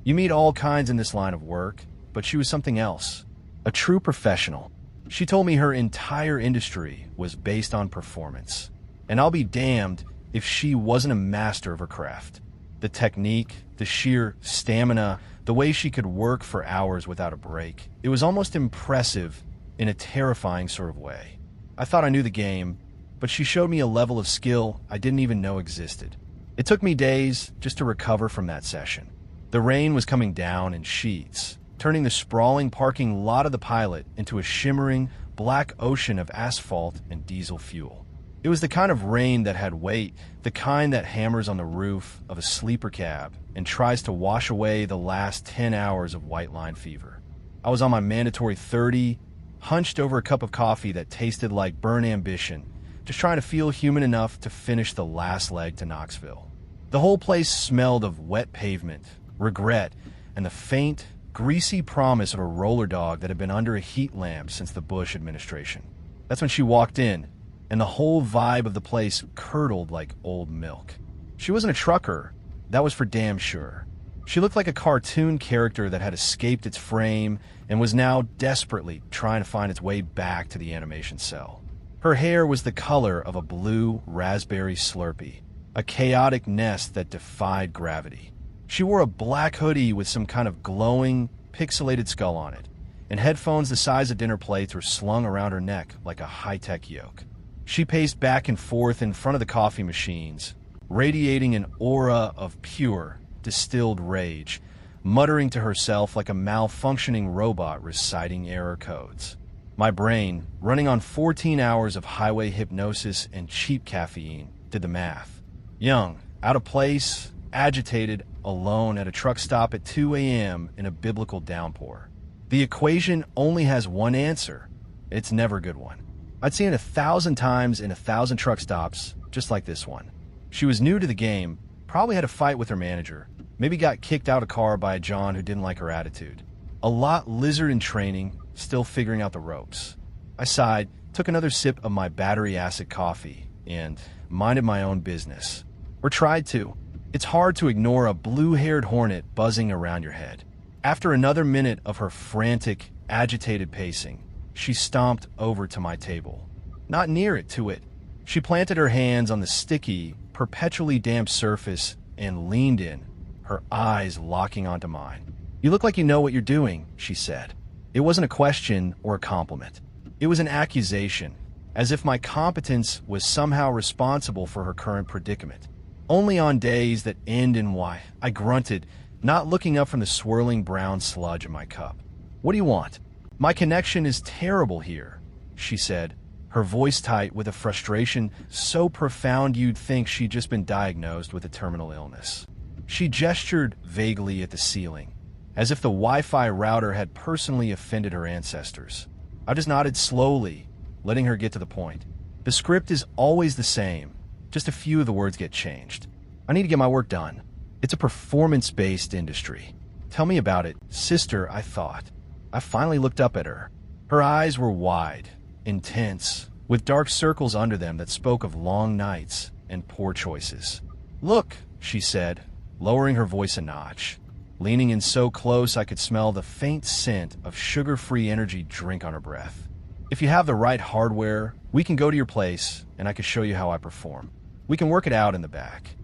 You meet all kinds in this line of work, but she was something else. A true professional. She told me her entire industry was based on performance. And I'll be damned if she wasn't a master of her craft. The technique, the sheer stamina, the way she could work for hours without a break. It was almost impressive in a terrifying sort of way. I thought I knew the game, but she showed me a level of skill I didn't even know existed. It took me days just to recover from that session. The rain was coming down in sheets, turning the sprawling parking lot of the Pilot into a shimmering black ocean of asphalt and diesel fuel. It was the kind of rain that had weight, the kind that hammers on the roof of a sleeper cab and tries to wash away the last 10 hours of white line fever. I was on my mandatory 30, hunched over a cup of coffee that tasted like burnt ambition, just trying to feel human enough to finish the last leg to Knoxville. The whole place smelled of wet pavement, regret, and the faint, greasy promise of a roller dog that had been under a heat lamp since the Bush administration. That's when she walked in, and the whole vibe of the place curdled like old milk. She wasn't a trucker, that was for damn sure. She looked like a cartoon character that had escaped its frame and was now desperately trying to find its way back to the animation cell. Her hair was the color of a blue raspberry Slurpee, a chaotic nest that defied gravity. She wore a black hoodie with some kind of glowing, pixelated skull on it, and headphones the size of dinner plates were slung around her neck like a high-tech yoke. She paced back and forth in front of the coffee machines, radiating an aura of pure, distilled rage, muttering to herself like a malfunctioning robot reciting error codes. My brain, running on 14 hours of highway hypnosis and cheap caffeine, did the math. Young, out of place, agitated, alone at a truck stop at 2 a.m. in a biblical downpour. The equation only has one answer. It's never a good one. I'd seen it 1,000 times in 1,000 truck stops, just like this one. She was new to the game, probably had a fight with her manager, maybe got kicked out of a car by a John who didn't like her attitude. A lot lizard in training, still figuring out the ropes. I sighed, took another sip of my battery acid coffee, and minded my own business. Or tried to. It's hard to ignore a blue-haired hornet buzzing around your head. After another minute of her frantic, agitated pacing, she stomped over to my table. Not near it, to it. She planted her hands on the sticky, perpetually damp surface and leaned in, her eyes locking onto mine. "You look like you know what you're doing," she said. It wasn't a question or a compliment. It was an accusation, as if my competence was somehow responsible for her current predicament. Only on days that end in Y, I grunted, not looking up from the swirling brown sludge in my cup. "What do you want?" "My connection is terrible here," she said, her voice tight with a frustration so profound you'd think she'd just been diagnosed with a terminal illness. She gestured vaguely at the ceiling, as if the Wi-Fi router had personally offended her ancestors. I just nodded slowly, letting her get to the point. The script is always the same, just a few of the words get changed. I need to get my work done. It's a performance-based industry. Tell me about it, sister, I thought. I finally looked up at her. Her eyes were wide, intense, with dark circles under them that spoke of long nights and poor choices. "Look," she said, lowering her voice a notch, leaning in so close I could smell the faint scent of sugar-free energy drink on her breath. "If you have the right hardware, we can go to your place and I can show you how I perform. We can work it out in the back."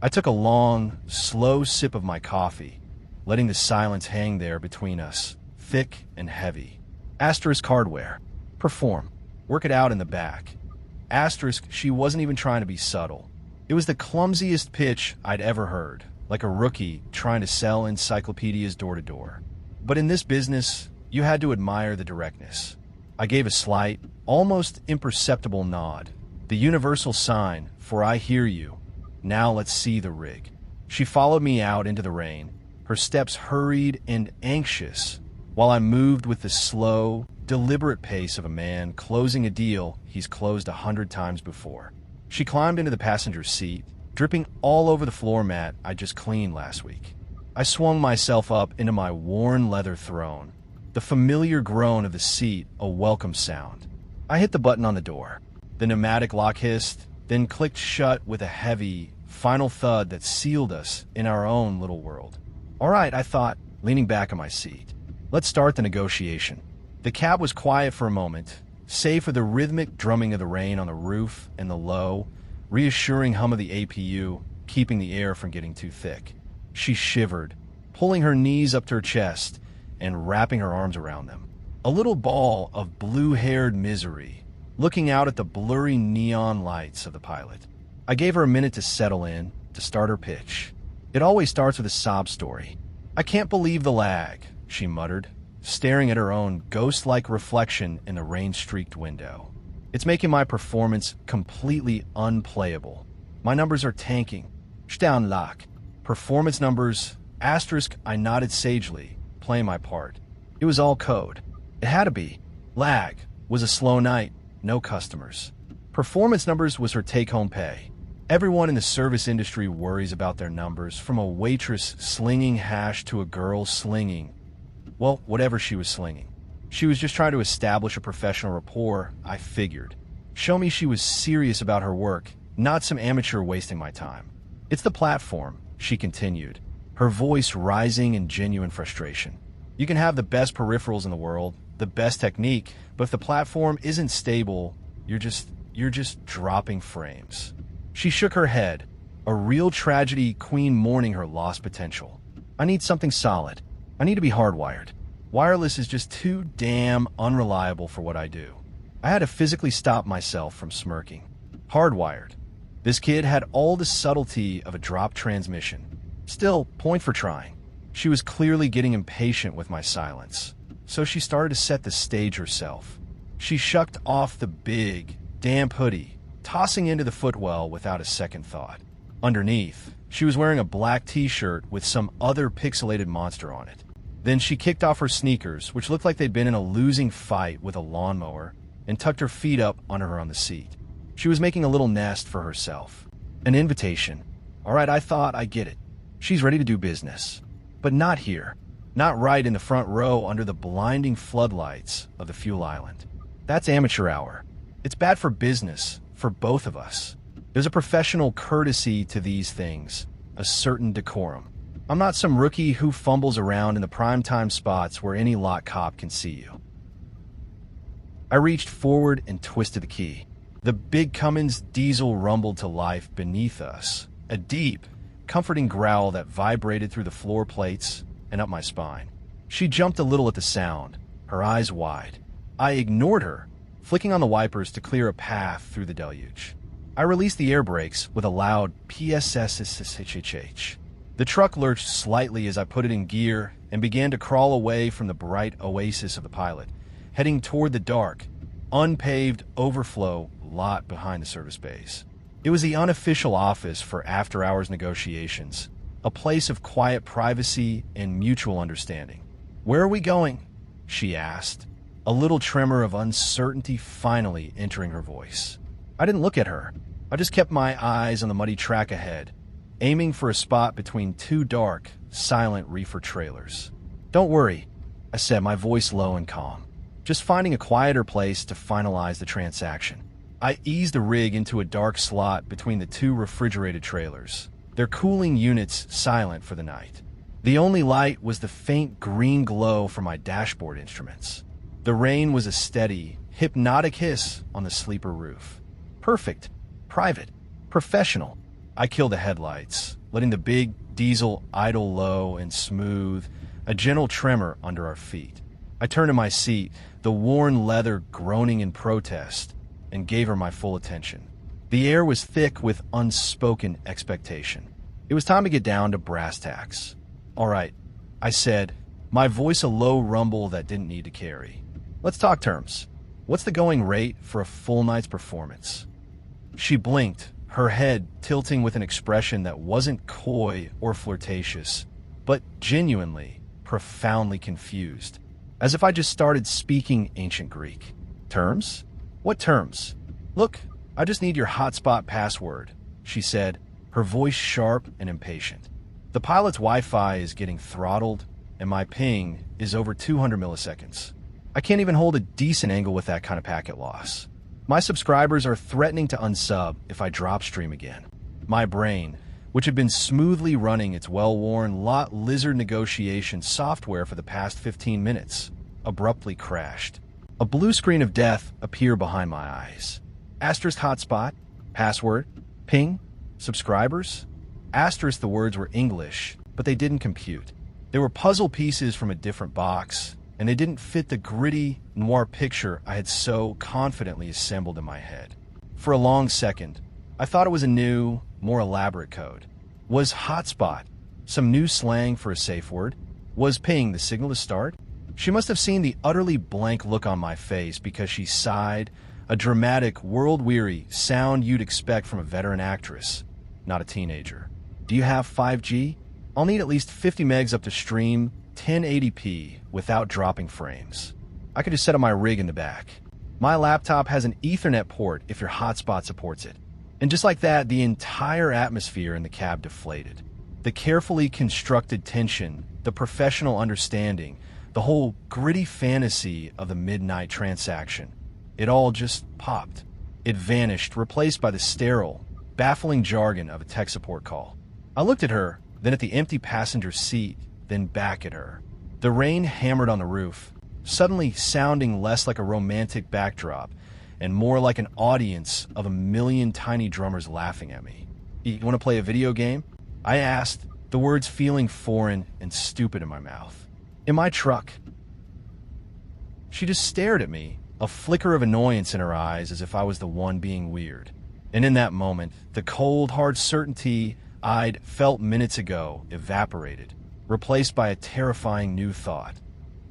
I took a long, slow sip of my coffee, letting the silence hang there between us, thick and heavy. Asterisk hardware. Perform. Work it out in the back. Asterisk, she wasn't even trying to be subtle. It was the clumsiest pitch I'd ever heard, like a rookie trying to sell encyclopedias door to door. But in this business, you had to admire the directness. I gave a slight, almost imperceptible nod. The universal sign, for I hear you. Now let's see the rig. She followed me out into the rain, her steps hurried and anxious, while I moved with the slow, deliberate pace of a man closing a deal he's closed 100 times before. She climbed into the passenger seat, dripping all over the floor mat I just cleaned last week. I swung myself up into my worn leather throne, the familiar groan of the seat a welcome sound. I hit the button on the door. The pneumatic lock hissed, then clicked shut with a heavy, final thud that sealed us in our own little world. All right, I thought, leaning back in my seat. Let's start the negotiation. The cab was quiet for a moment, save for the rhythmic drumming of the rain on the roof and the low, reassuring hum of the APU, keeping the air from getting too thick. She shivered, pulling her knees up to her chest and wrapping her arms around them. A little ball of blue-haired misery, looking out at the blurry neon lights of the Pilot. I gave her a minute to settle in, to start her pitch. It always starts with a sob story. "I can't believe the lag," she muttered, staring at her own ghost-like reflection in the rain-streaked window. "It's making my performance completely unplayable. My numbers are tanking. Sternlach. Performance numbers, asterisk." I nodded sagely, playing my part. It was all code. It had to be. Lag was a slow night, no customers. Performance numbers was her take-home pay. Everyone in the service industry worries about their numbers, from a waitress slinging hash to a girl slinging, well, whatever she was slinging. She was just trying to establish a professional rapport, I figured. Show me she was serious about her work, not some amateur wasting my time. "It's the platform," she continued, her voice rising in genuine frustration. "You can have the best peripherals in the world, the best technique, but if the platform isn't stable, you're just dropping frames." She shook her head, a real tragedy queen mourning her lost potential. "I need something solid. I need to be hardwired. Wireless is just too damn unreliable for what I do." I had to physically stop myself from smirking. Hardwired. This kid had all the subtlety of a drop transmission. Still, point for trying. She was clearly getting impatient with my silence, so she started to set the stage herself. She shucked off the big, damp hoodie, tossing into the footwell without a second thought. Underneath, she was wearing a black t-shirt with some other pixelated monster on it. Then she kicked off her sneakers, which looked like they'd been in a losing fight with a lawnmower, and tucked her feet up under her on the seat. She was making a little nest for herself. An invitation. All right, I thought, I get it. She's ready to do business. But not here. Not right in the front row under the blinding floodlights of the fuel island. That's amateur hour. It's bad for business, for both of us. There's a professional courtesy to these things, a certain decorum. I'm not some rookie who fumbles around in the primetime spots where any lot cop can see you. I reached forward and twisted the key. The big Cummins diesel rumbled to life beneath us, a deep, comforting growl that vibrated through the floor plates and up my spine. She jumped a little at the sound, her eyes wide. I ignored her, flicking on the wipers to clear a path through the deluge. I released the air brakes with a loud PSSSHH. The truck lurched slightly as I put it in gear and began to crawl away from the bright oasis of the Pilot, heading toward the dark, unpaved overflow lot behind the service bays. It was the unofficial office for after-hours negotiations, a place of quiet privacy and mutual understanding. "Where are we going?" she asked, a little tremor of uncertainty finally entering her voice. I didn't look at her. I just kept my eyes on the muddy track ahead, aiming for a spot between two dark, silent reefer trailers. "Don't worry," I said, my voice low and calm. "Just finding a quieter place to finalize the transaction." I eased the rig into a dark slot between the two refrigerated trailers, their cooling units silent for the night. The only light was the faint green glow from my dashboard instruments. The rain was a steady, hypnotic hiss on the sleeper roof. Perfect, private, professional. I killed the headlights, letting the big diesel idle low and smooth, a gentle tremor under our feet. I turned to my seat, the worn leather groaning in protest, and gave her my full attention. The air was thick with unspoken expectation. It was time to get down to brass tacks. "All right," I said, my voice a low rumble that didn't need to carry. "Let's talk terms. What's the going rate for a full night's performance?" She blinked, her head tilting with an expression that wasn't coy or flirtatious, but genuinely, profoundly confused, as if I just started speaking ancient Greek. "Terms? What terms?" "Look, I just need your hotspot password," she said, her voice sharp and impatient. "The Pilot's Wi-Fi is getting throttled, and my ping is over 200 milliseconds. I can't even hold a decent angle with that kind of packet loss. My subscribers are threatening to unsub if I drop stream again." My brain, which had been smoothly running its well-worn lot lizard negotiation software for the past 15 minutes, abruptly crashed. A blue screen of death appeared behind my eyes. Asterisk hotspot, password, ping, subscribers. Asterisk, the words were English, but they didn't compute. They were puzzle pieces from a different box, and they didn't fit the gritty, noir picture I had so confidently assembled in my head. For a long second, I thought it was a new, more elaborate code. Was hotspot some new slang for a safe word? Was ping the signal to start? She must have seen the utterly blank look on my face because she sighed, a dramatic, world-weary sound you'd expect from a veteran actress, not a teenager. Do you have 5G? I'll need at least 50 megs up to stream 1080p without dropping frames. I could just set up my rig in the back. My laptop has an Ethernet port if your hotspot supports it. And just like that, the entire atmosphere in the cab deflated. The carefully constructed tension, the professional understanding, the whole gritty fantasy of the midnight transaction. It all just popped. It vanished, replaced by the sterile, baffling jargon of a tech support call. I looked at her, then at the empty passenger seat, then back at her. The rain hammered on the roof, suddenly sounding less like a romantic backdrop and more like an audience of a million tiny drummers laughing at me. You want to play a video game? I asked, the words feeling foreign and stupid in my mouth. In my truck. She just stared at me, a flicker of annoyance in her eyes as if I was the one being weird. And in that moment, the cold, hard certainty I'd felt minutes ago evaporated, replaced by a terrifying new thought.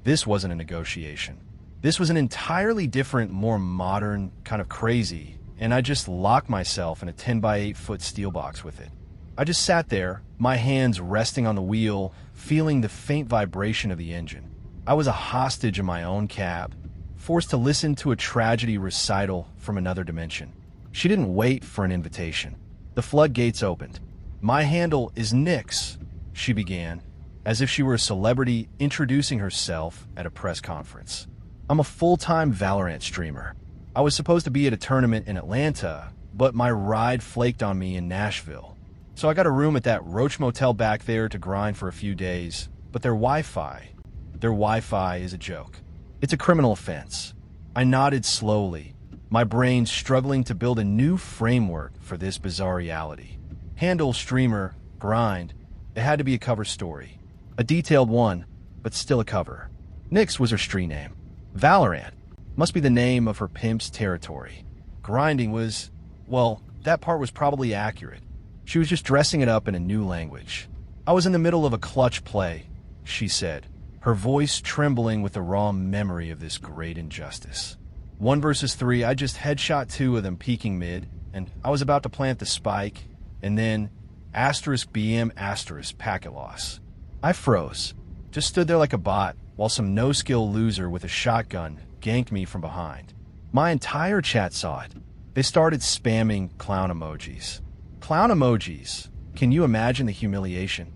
This wasn't a negotiation. This was an entirely different, more modern, kind of crazy, and I just locked myself in a 10 by 8 foot steel box with it. I just sat there, my hands resting on the wheel, feeling the faint vibration of the engine. I was a hostage in my own cab, forced to listen to a tragedy recital from another dimension. She didn't wait for an invitation. The floodgates opened. My handle is Nix, she began, as if she were a celebrity introducing herself at a press conference. I'm a full-time Valorant streamer. I was supposed to be at a tournament in Atlanta, but my ride flaked on me in Nashville. So I got a room at that Roach Motel back there to grind for a few days, but their Wi-Fi is a joke. It's a criminal offense. I nodded slowly, my brain struggling to build a new framework for this bizarre reality. Handle, streamer, grind. It had to be a cover story. A detailed one, but still a cover. Nix was her street name. Valorant must be the name of her pimp's territory. Grinding was, well, that part was probably accurate. She was just dressing it up in a new language. I was in the middle of a clutch play, she said, her voice trembling with the raw memory of this great injustice. 1 versus 3, I just headshot 2 of them peeking mid, and I was about to plant the spike, and then *BM*, packet loss. I froze, just stood there like a bot, while some no-skill loser with a shotgun ganked me from behind. My entire chat saw it. They started spamming clown emojis. Clown emojis. Can you imagine the humiliation?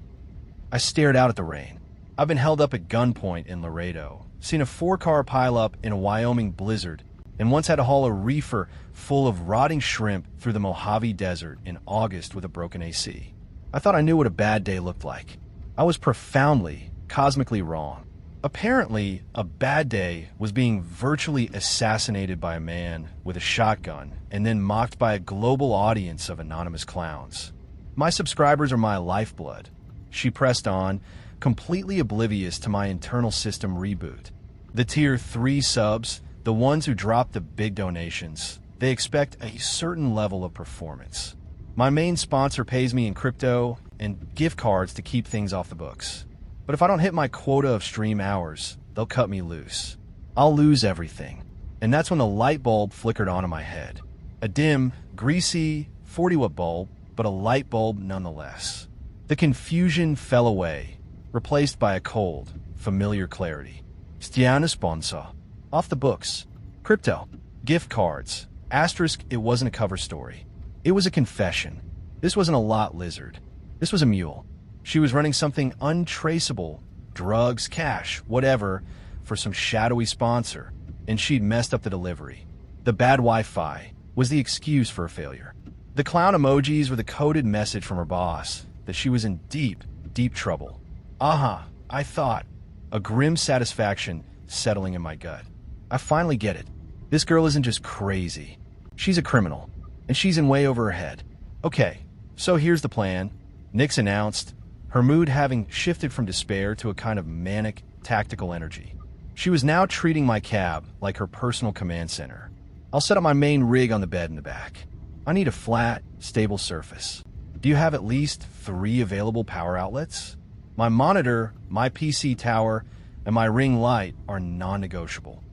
I stared out at the rain. I've been held up at gunpoint in Laredo, seen a 4-car pileup in a Wyoming blizzard, and once had to haul a reefer full of rotting shrimp through the Mojave Desert in August with a broken AC. I thought I knew what a bad day looked like. I was profoundly, cosmically wrong. Apparently, a bad day was being virtually assassinated by a man with a shotgun and then mocked by a global audience of anonymous clowns. My subscribers are my lifeblood. She pressed on, completely oblivious to my internal system reboot. The tier 3 subs, the ones who drop the big donations, they expect a certain level of performance. My main sponsor pays me in crypto and gift cards to keep things off the books. But if I don't hit my quota of stream hours, they'll cut me loose. I'll lose everything. And that's when the light bulb flickered on in my head. A dim, greasy 40-watt bulb, but a light bulb nonetheless. The confusion fell away, replaced by a cold, familiar clarity. Stiana sponsor. Off the books. Crypto. Gift cards. Asterisk, it wasn't a cover story. It was a confession. This wasn't a lot lizard. This was a mule. She was running something untraceable, drugs, cash, whatever, for some shadowy sponsor, and she'd messed up the delivery. The bad Wi-Fi was the excuse for a failure. The clown emojis were the coded message from her boss that she was in deep, deep trouble. I thought, a grim satisfaction settling in my gut. I finally get it. This girl isn't just crazy. She's a criminal, and she's in way over her head. Okay, so here's the plan, Nix announced, her mood having shifted from despair to a kind of manic, tactical energy. She was now treating my cab like her personal command center. I'll set up my main rig on the bed in the back. I need a flat, stable surface. Do you have at least 3 available power outlets? My monitor, my PC tower, and my ring light are non-negotiable.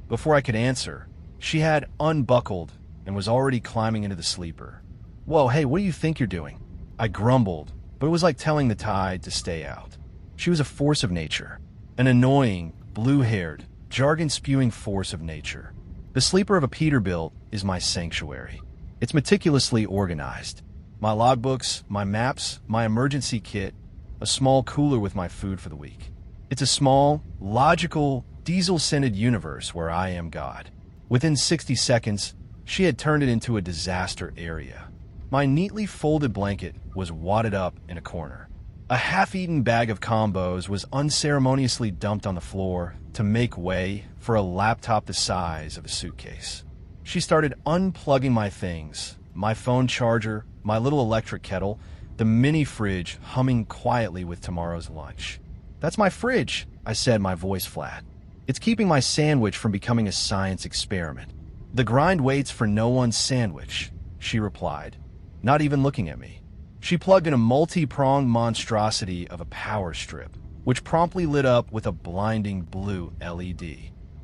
Before I could answer, she had unbuckled and was already climbing into the sleeper. Whoa, hey, what do you think you're doing? I grumbled, but it was like telling the tide to stay out. She was a force of nature, an annoying, blue-haired, jargon-spewing force of nature. The sleeper of a Peterbilt is my sanctuary. It's meticulously organized. My logbooks, my maps, my emergency kit, a small cooler with my food for the week. It's a small, logical, diesel-scented universe where I am God. Within 60 seconds, she had turned it into a disaster area. My neatly folded blanket was wadded up in a corner. A half-eaten bag of combos was unceremoniously dumped on the floor to make way for a laptop the size of a suitcase. She started unplugging my things, my phone charger, my little electric kettle, the mini fridge humming quietly with tomorrow's lunch. That's my fridge, I said, my voice flat. It's keeping my sandwich from becoming a science experiment. The grind waits for no one's sandwich, she replied, not even looking at me. She plugged in a multi-pronged monstrosity of a power strip, which promptly lit up with a blinding blue LED.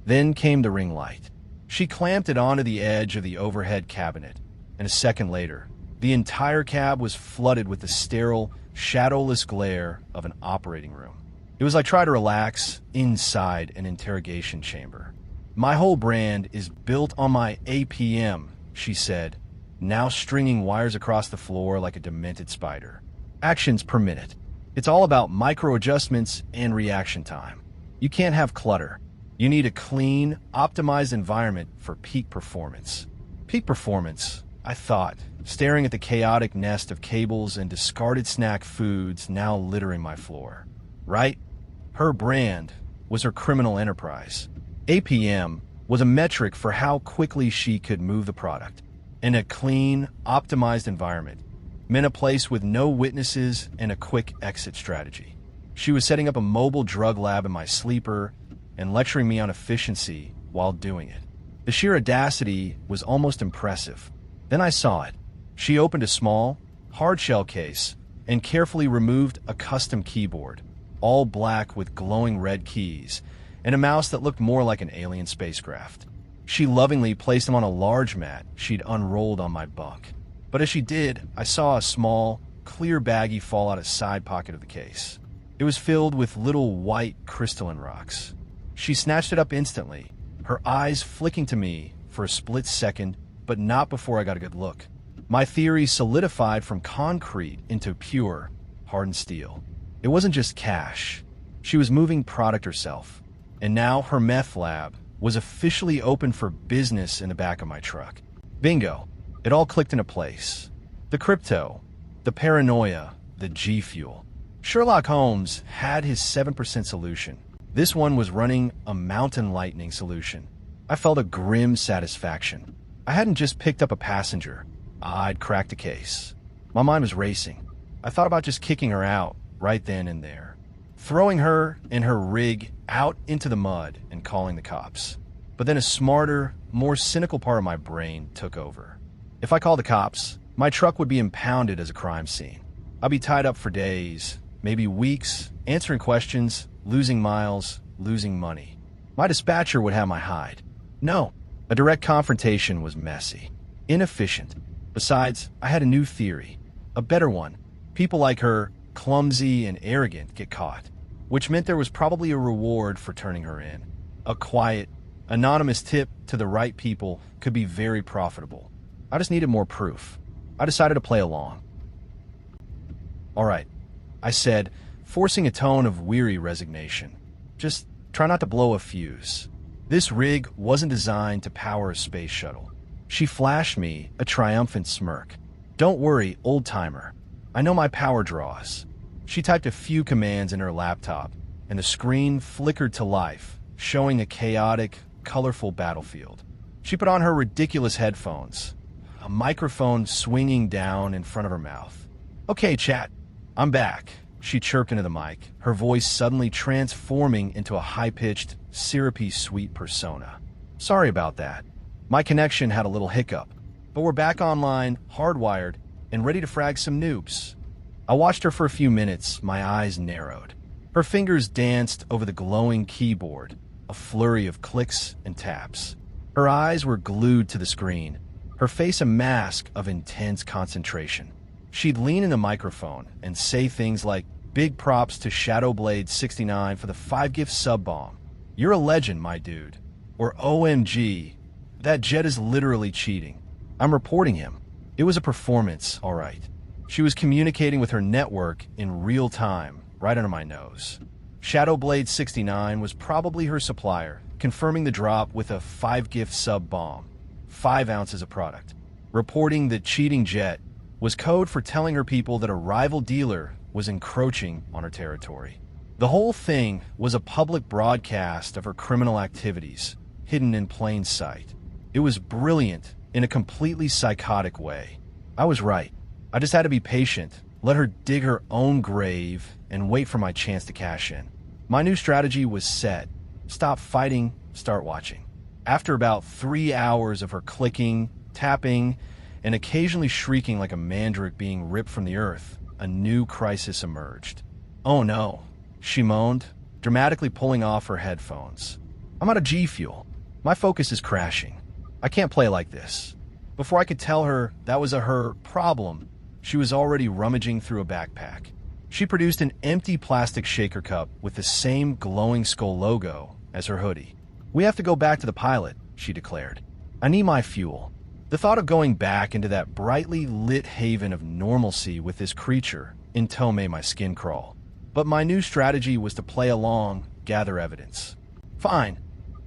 Then came the ring light. She clamped it onto the edge of the overhead cabinet, and a second later, the entire cab was flooded with the sterile, shadowless glare of an operating room. It was like trying to relax inside an interrogation chamber. My whole brand is built on my APM, she said, now stringing wires across the floor like a demented spider. Actions per minute. It's all about micro-adjustments and reaction time. You can't have clutter. You need a clean, optimized environment for peak performance. Peak performance, I thought, staring at the chaotic nest of cables and discarded snack foods now littering my floor. Right? Her brand was her criminal enterprise. APM was a metric for how quickly she could move the product. In a clean, optimized environment, meant a place with no witnesses and a quick exit strategy. She was setting up a mobile drug lab in my sleeper and lecturing me on efficiency while doing it. The sheer audacity was almost impressive. Then I saw it. She opened a small, hard-shell case and carefully removed a custom keyboard, all black with glowing red keys, and a mouse that looked more like an alien spacecraft. She lovingly placed them on a large mat she'd unrolled on my bunk. But as she did, I saw a small, clear baggie fall out of the side pocket of the case. It was filled with little white crystalline rocks. She snatched it up instantly, her eyes flicking to me for a split second, but not before I got a good look. My theory solidified from concrete into pure, hardened steel. It wasn't just cash. She was moving product herself. And now her meth lab was officially open for business in the back of my truck. Bingo. It all clicked into place. The crypto, the paranoia, the G Fuel. Sherlock Holmes had his 7% solution. This one was running a mountain lightning solution. I felt a grim satisfaction. I hadn't just picked up a passenger. I'd cracked a case. My mind was racing. I thought about just kicking her out right then and there, throwing her and her rig out into the mud and calling the cops. But then a smarter, more cynical part of my brain took over. If I called the cops, my truck would be impounded as a crime scene. I'd be tied up for days, maybe weeks, answering questions, losing miles, losing money. My dispatcher would have my hide. No, a direct confrontation was messy, inefficient. Besides, I had a new theory, a better one. People like her, clumsy and arrogant, get caught, which meant there was probably a reward for turning her in. A quiet, anonymous tip to the right people could be very profitable. I just needed more proof. I decided to play along. All right, I said, forcing a tone of weary resignation. Just try not to blow a fuse. This rig wasn't designed to power a space shuttle. She flashed me a triumphant smirk. "Don't worry, old-timer. I know my power draws." She typed a few commands in her laptop, and the screen flickered to life, showing a chaotic, colorful battlefield. She put on her ridiculous headphones, a microphone swinging down in front of her mouth. "Okay, chat, I'm back," she chirped into the mic, her voice suddenly transforming into a high-pitched, syrupy sweet persona. "Sorry about that. My connection had a little hiccup, but we're back online, hardwired, and ready to frag some noobs." I watched her for a few minutes, my eyes narrowed. Her fingers danced over the glowing keyboard, a flurry of clicks and taps. Her eyes were glued to the screen, her face a mask of intense concentration. She'd lean in the microphone and say things like, "Big props to Shadowblade69 for the 5-gift sub-bomb. You're a legend, my dude." Or "OMG, that Jet is literally cheating. I'm reporting him." It was a performance, all right. She was communicating with her network in real time, right under my nose. Shadowblade69 was probably her supplier, confirming the drop with a 5-gift sub-bomb, 5 ounces of product. Reporting that cheating Jet was code for telling her people that a rival dealer was encroaching on her territory. The whole thing was a public broadcast of her criminal activities, hidden in plain sight. It was brilliant in a completely psychotic way. I was right. I just had to be patient, let her dig her own grave, and wait for my chance to cash in. My new strategy was set. Stop fighting, start watching. After about 3 hours of her clicking, tapping, and occasionally shrieking like a mandrake being ripped from the earth, a new crisis emerged. "Oh no," she moaned, dramatically pulling off her headphones. "I'm out of G Fuel. My focus is crashing. I can't play like this." Before I could tell her that was her problem, she was already rummaging through a backpack. She produced an empty plastic shaker cup with the same glowing skull logo as her hoodie. "We have to go back to the pilot," she declared. "I need my fuel." The thought of going back into that brightly lit haven of normalcy with this creature in tow made my skin crawl. But my new strategy was to play along, gather evidence. "Fine,"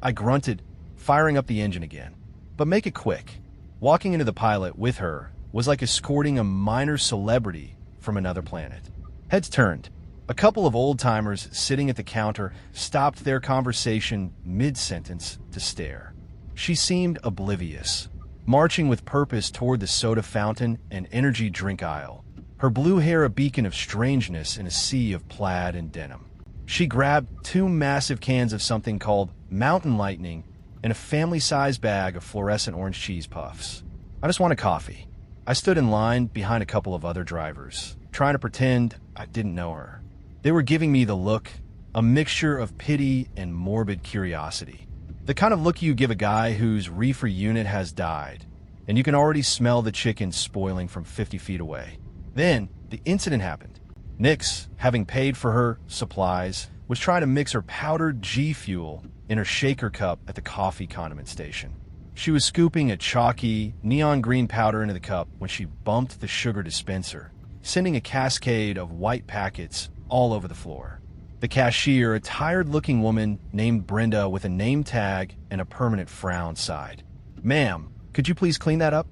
I grunted, firing up the engine again. "But make it quick." Walking into the pilot with her was like escorting a minor celebrity from another planet. Heads turned. A couple of old-timers sitting at the counter stopped their conversation mid-sentence to stare. She seemed oblivious, marching with purpose toward the soda fountain and energy drink aisle, her blue hair a beacon of strangeness in a sea of plaid and denim. She grabbed 2 massive cans of something called Mountain Lightning and a family-sized bag of fluorescent orange cheese puffs. "I just want a coffee." I stood in line behind a couple of other drivers, trying to pretend I didn't know her. They were giving me the look, a mixture of pity and morbid curiosity. The kind of look you give a guy whose reefer unit has died, and you can already smell the chicken spoiling from 50 feet away. Then, the incident happened. Nix, having paid for her supplies, was trying to mix her powdered G Fuel in her shaker cup at the coffee condiment station. She was scooping a chalky, neon green powder into the cup when she bumped the sugar dispenser, sending a cascade of white packets all over the floor. The cashier, a tired-looking woman named Brenda with a name tag and a permanent frown, sighed. "Ma'am, could you please clean that up?"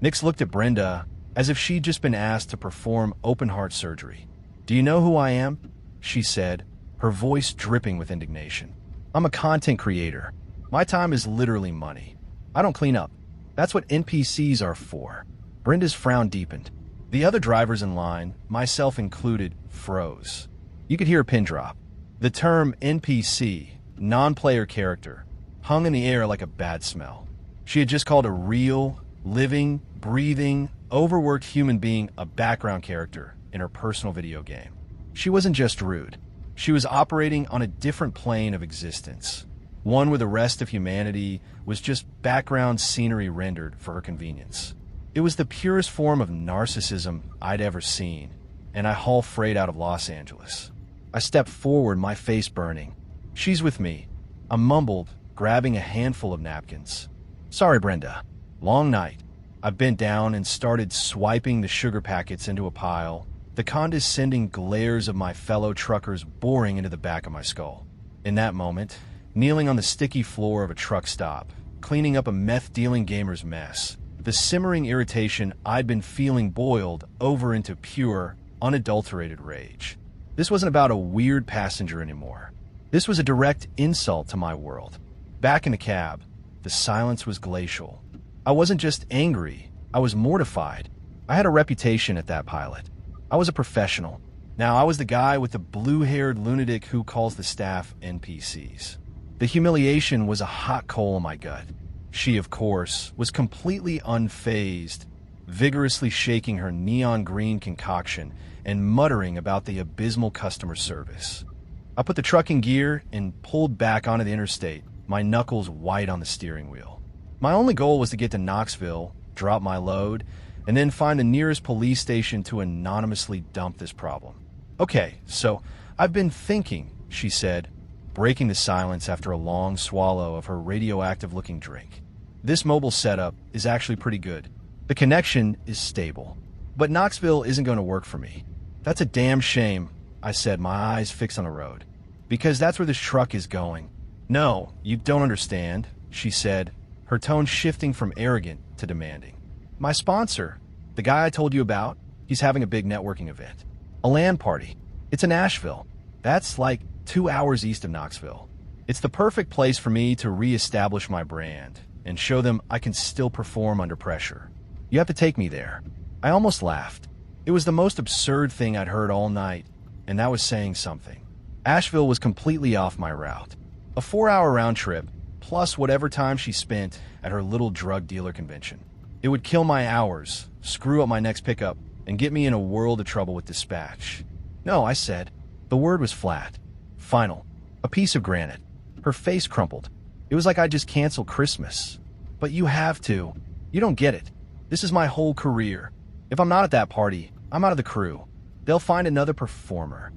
Nix looked at Brenda as if she'd just been asked to perform open-heart surgery. "Do you know who I am?" she said, her voice dripping with indignation. "I'm a content creator. My time is literally money. I don't clean up. That's what NPCs are for." Brenda's frown deepened. The other drivers in line, myself included, froze. You could hear a pin drop. The term NPC, non-player character, hung in the air like a bad smell. She had just called a real, living, breathing, overworked human being a background character in her personal video game. She wasn't just rude. She was operating on a different plane of existence, one where the rest of humanity was just background scenery rendered for her convenience. It was the purest form of narcissism I'd ever seen, and I haul freight out of Los Angeles. I stepped forward, my face burning. "She's with me," I mumbled, grabbing a handful of napkins. "Sorry, Brenda. Long night." I bent down and started swiping the sugar packets into a pile, the condescending glares of my fellow truckers boring into the back of my skull. In that moment, kneeling on the sticky floor of a truck stop, cleaning up a meth-dealing gamer's mess. The simmering irritation I'd been feeling boiled over into pure, unadulterated rage. This wasn't about a weird passenger anymore. This was a direct insult to my world. Back in the cab, the silence was glacial. I wasn't just angry, I was mortified. I had a reputation at that pilot. I was a professional. Now I was the guy with the blue-haired lunatic who calls the staff NPCs. The humiliation was a hot coal in my gut. She, of course, was completely unfazed, vigorously shaking her neon green concoction and muttering about the abysmal customer service. I put the truck in gear and pulled back onto the interstate, my knuckles white on the steering wheel. My only goal was to get to Knoxville, drop my load, and then find the nearest police station to anonymously dump this problem. Okay, so I've been thinking, she said, breaking the silence after a long swallow of her radioactive-looking drink. This mobile setup is actually pretty good. The connection is stable. But Knoxville isn't going to work for me. That's a damn shame, I said, my eyes fixed on the road. Because that's where this truck is going. No, you don't understand, she said, her tone shifting from arrogant to demanding. My sponsor, the guy I told you about, he's having a big networking event. A LAN party. It's in Asheville. That's like 2 hours east of Knoxville. It's the perfect place for me to reestablish my brand and show them I can still perform under pressure. You have to take me there. I almost laughed. It was the most absurd thing I'd heard all night, and that was saying something. Asheville was completely off my route. A 4-hour round trip, plus whatever time she spent at her little drug dealer convention. It would kill my hours, screw up my next pickup, and get me in a world of trouble with dispatch. No, I said. The word was flat. Final. A piece of granite. Her face crumpled. It was like I just canceled Christmas. But you have to. You don't get it. This is my whole career. If I'm not at that party, I'm out of the crew. They'll find another performer.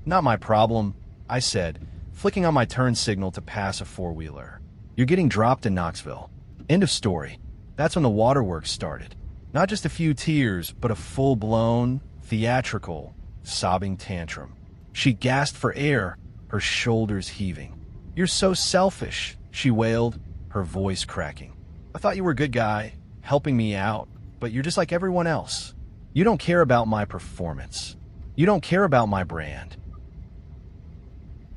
Not my problem, I said, flicking on my turn signal to pass a four-wheeler. You're getting dropped in Knoxville. End of story. That's when the waterworks started. Not just a few tears, but a full-blown, theatrical, sobbing tantrum. She gasped for air, her shoulders heaving. You're so selfish, she wailed, her voice cracking. I thought you were a good guy, helping me out, but you're just like everyone else. You don't care about my performance. You don't care about my brand.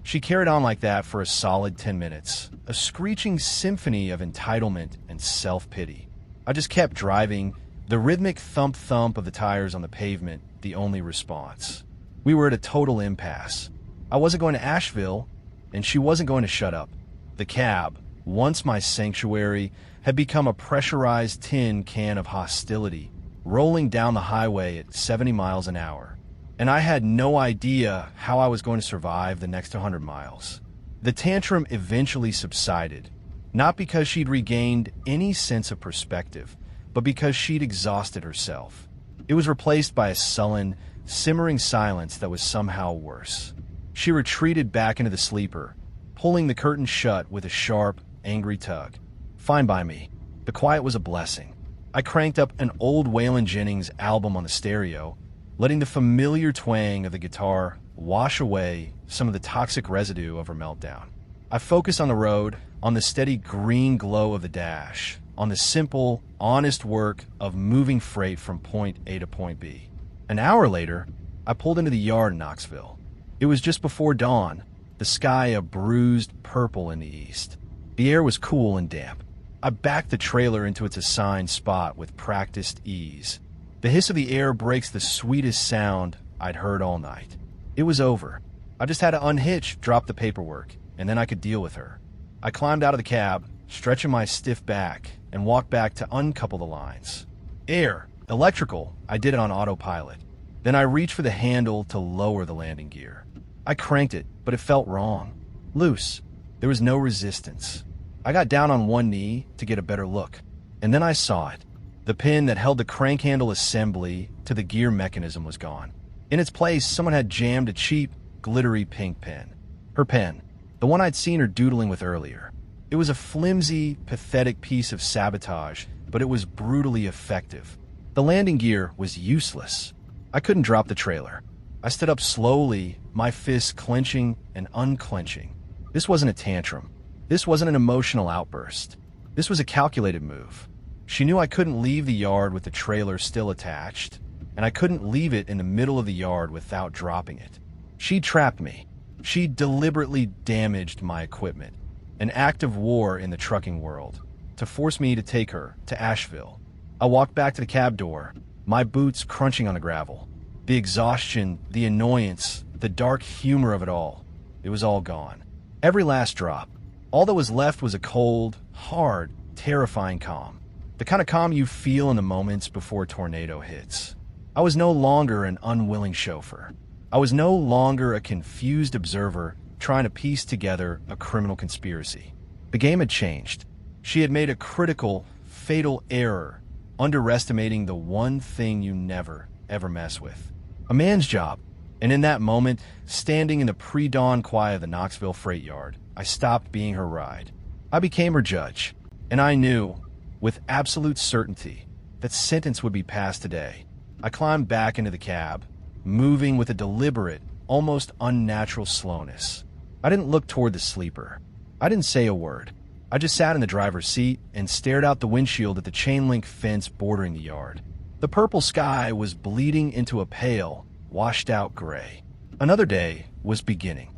She carried on like that for a solid 10 minutes, a screeching symphony of entitlement and self-pity. I just kept driving, the rhythmic thump-thump of the tires on the pavement the only response. We were at a total impasse. I wasn't going to Asheville, and she wasn't going to shut up. The cab, once my sanctuary, had become a pressurized tin can of hostility, rolling down the highway at 70 miles an hour. And I had no idea how I was going to survive the next 100 miles. The tantrum eventually subsided, not because she'd regained any sense of perspective, but because she'd exhausted herself. It was replaced by a sullen, simmering silence that was somehow worse. She retreated back into the sleeper, pulling the curtain shut with a sharp, angry tug. Fine by me. The quiet was a blessing. I cranked up an old Waylon Jennings album on the stereo, letting the familiar twang of the guitar wash away some of the toxic residue of her meltdown. I focused on the road, on the steady green glow of the dash, on the simple, honest work of moving freight from point A to point B. An hour later, I pulled into the yard in Knoxville. It was just before dawn, the sky a bruised purple in the east. The air was cool and damp. I backed the trailer into its assigned spot with practiced ease. The hiss of the air breaks the sweetest sound I'd heard all night. It was over. I just had to unhitch, drop the paperwork, and then I could deal with her. I climbed out of the cab, stretching my stiff back, and walked back to uncouple the lines. Air, electrical, I did it on autopilot. Then I reached for the handle to lower the landing gear. I cranked it, but it felt wrong. Loose. There was no resistance. I got down on one knee to get a better look, and then I saw it. The pin that held the crank handle assembly to the gear mechanism was gone. In its place, someone had jammed a cheap, glittery pink pen. Her pen, the one I'd seen her doodling with earlier. It was a flimsy, pathetic piece of sabotage, but it was brutally effective. The landing gear was useless. I couldn't drop the trailer. I stood up slowly, my fists clenching and unclenching. This wasn't a tantrum. This wasn't an emotional outburst. This was a calculated move. She knew I couldn't leave the yard with the trailer still attached, and I couldn't leave it in the middle of the yard without dropping it. She trapped me. She deliberately damaged my equipment, an act of war in the trucking world, to force me to take her to Asheville. I walked back to the cab door, my boots crunching on the gravel. The exhaustion, the annoyance, the dark humor of it all. It was all gone. Every last drop. All that was left was a cold, hard, terrifying calm. The kind of calm you feel in the moments before a tornado hits. I was no longer an unwilling chauffeur. I was no longer a confused observer trying to piece together a criminal conspiracy. The game had changed. She had made a critical, fatal error, underestimating the one thing you never, ever mess with. A man's job. And in that moment, standing in the pre-dawn quiet of the Knoxville freight yard, I stopped being her ride. I became her judge. And I knew, with absolute certainty, that sentence would be passed today. I climbed back into the cab, moving with a deliberate, almost unnatural slowness. I didn't look toward the sleeper. I didn't say a word. I just sat in the driver's seat and stared out the windshield at the chain-link fence bordering the yard. The purple sky was bleeding into a pale, washed-out gray. Another day was beginning.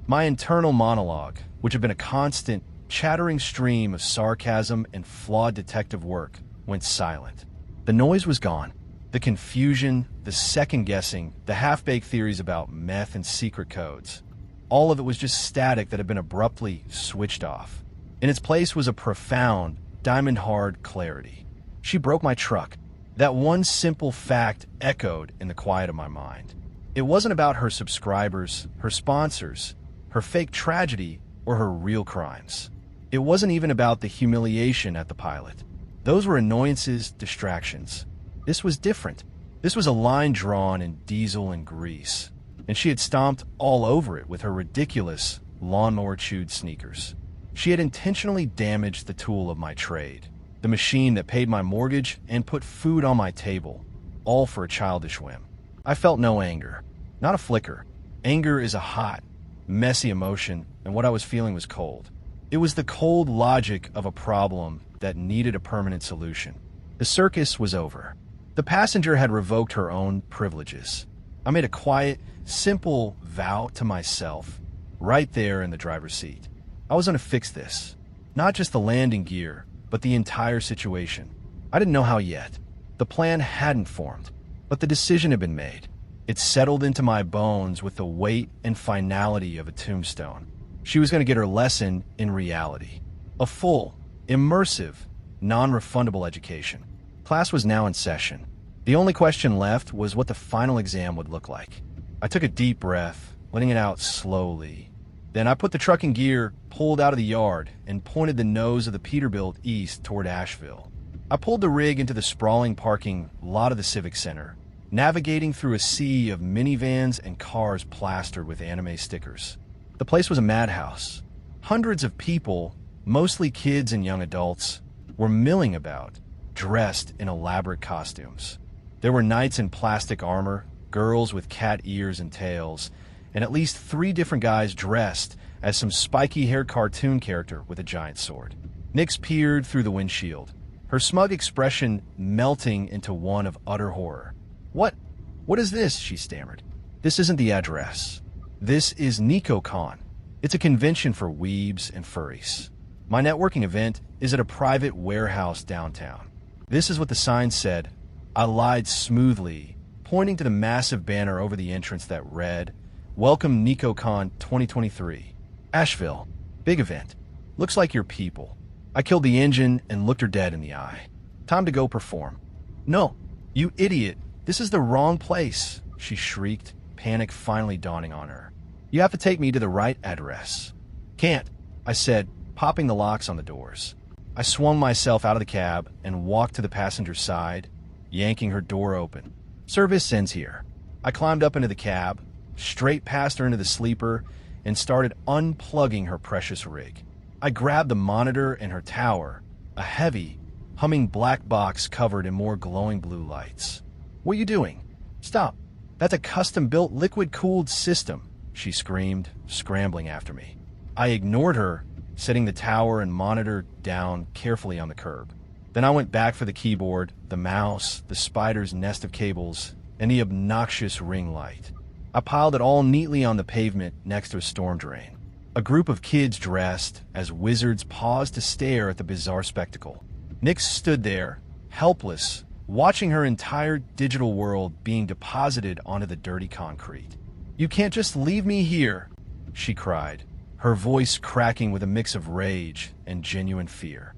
My internal monologue, which had been a constant, chattering stream of sarcasm and flawed detective work, went silent. The noise was gone. The confusion, the second-guessing, the half-baked theories about meth and secret codes. All of it was just static that had been abruptly switched off. In its place was a profound, diamond-hard clarity. She broke my truck. That one simple fact echoed in the quiet of my mind. It wasn't about her subscribers, her sponsors, her fake tragedy, or her real crimes. It wasn't even about the humiliation at the pilot. Those were annoyances, distractions. This was different. This was a line drawn in diesel and grease, and she had stomped all over it with her ridiculous, lawnmower-chewed sneakers. She had intentionally damaged the tool of my trade, the machine that paid my mortgage and put food on my table, all for a childish whim. I felt no anger, not a flicker. Anger is a hot, messy emotion, and what I was feeling was cold. It was the cold logic of a problem that needed a permanent solution. The circus was over. The passenger had revoked her own privileges. I made a quiet, simple vow to myself, right there in the driver's seat. I was going to fix this. Not just the landing gear, but the entire situation. I didn't know how yet. The plan hadn't formed, but the decision had been made. It settled into my bones with the weight and finality of a tombstone. She was going to get her lesson in reality. A full, immersive, non-refundable education. Class was now in session. The only question left was what the final exam would look like. I took a deep breath, letting it out slowly. Then I put the truck in gear, pulled out of the yard, and pointed the nose of the Peterbilt east toward Asheville. I pulled the rig into the sprawling parking lot of the Civic Center, navigating through a sea of minivans and cars plastered with anime stickers. The place was a madhouse. Hundreds of people, mostly kids and young adults, were milling about, dressed in elaborate costumes. There were knights in plastic armor, girls with cat ears and tails, and at least 3 different guys dressed as some spiky-haired cartoon character with a giant sword. Nix peered through the windshield, her smug expression melting into one of utter horror. What is this?" she stammered. "This isn't the address. This is NicoCon. It's a convention for weebs and furries. My networking event is at a private warehouse downtown." This is what the sign said. I lied smoothly, pointing to the massive banner over the entrance that read, "Welcome NicoCon 2023. Asheville. Big event. Looks like your people." I killed the engine and looked her dead in the eye. "Time to go perform." "No, you idiot. This is the wrong place," she shrieked, panic finally dawning on her. "You have to take me to the right address." "Can't," I said, popping the locks on the doors. I swung myself out of the cab and walked to the passenger side, yanking her door open. "Service ends here." I climbed up into the cab, straight past her into the sleeper, and started unplugging her precious rig. I grabbed the monitor and her tower, a heavy, humming black box covered in more glowing blue lights. "What are you doing? Stop. That's a custom-built liquid-cooled system," she screamed, scrambling after me. I ignored her setting the tower and monitor down carefully on the curb. Then I went back for the keyboard, the mouse, the spider's nest of cables, and the obnoxious ring light. I piled it all neatly on the pavement next to a storm drain. A group of kids dressed as wizards paused to stare at the bizarre spectacle. Nyx stood there, helpless, watching her entire digital world being deposited onto the dirty concrete. "You can't just leave me here," she cried, her voice cracking with a mix of rage and genuine fear.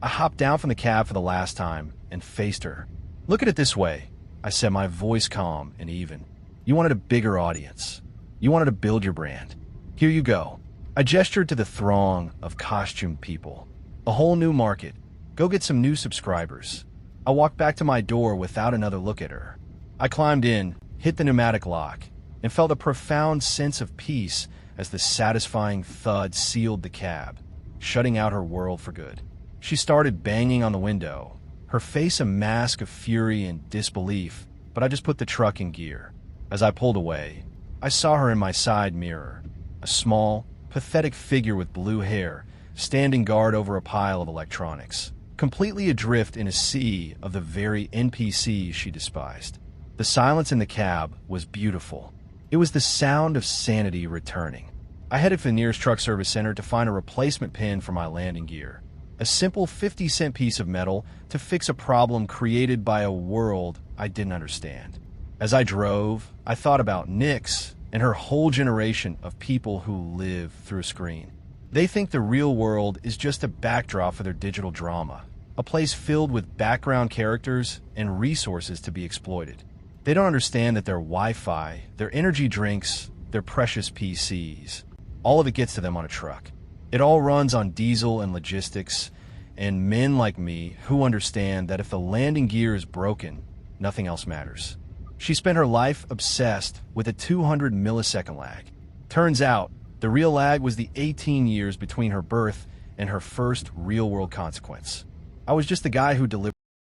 I hopped down from the cab for the last time and faced her. "Look at it this way," I said, my voice calm and even. "You wanted a bigger audience. You wanted to build your brand. Here you go." I gestured to the throng of costumed people. "A whole new market. Go get some new subscribers." I walked back to my door without another look at her. I climbed in, hit the pneumatic lock, and felt a profound sense of peace as the satisfying thud sealed the cab, shutting out her world for good. She started banging on the window, her face a mask of fury and disbelief, but I just put the truck in gear. As I pulled away, I saw her in my side mirror, a small, pathetic figure with blue hair, standing guard over a pile of electronics, completely adrift in a sea of the very NPCs she despised. The silence in the cab was beautiful. It was the sound of sanity returning. I headed for the nearest truck service center to find a replacement pin for my landing gear, a simple 50-cent piece of metal to fix a problem created by a world I didn't understand. As I drove, I thought about Nyx and her whole generation of people who live through a screen. They think the real world is just a backdrop for their digital drama, a place filled with background characters and resources to be exploited. They don't understand that their Wi-Fi, their energy drinks, their precious PCs, all of it gets to them on a truck. It all runs on diesel and logistics, and men like me who understand that if the landing gear is broken, nothing else matters. She spent her life obsessed with a 200 millisecond lag. Turns out, the real lag was the 18 years between her birth and her first real-world consequence. I was just the guy who delivered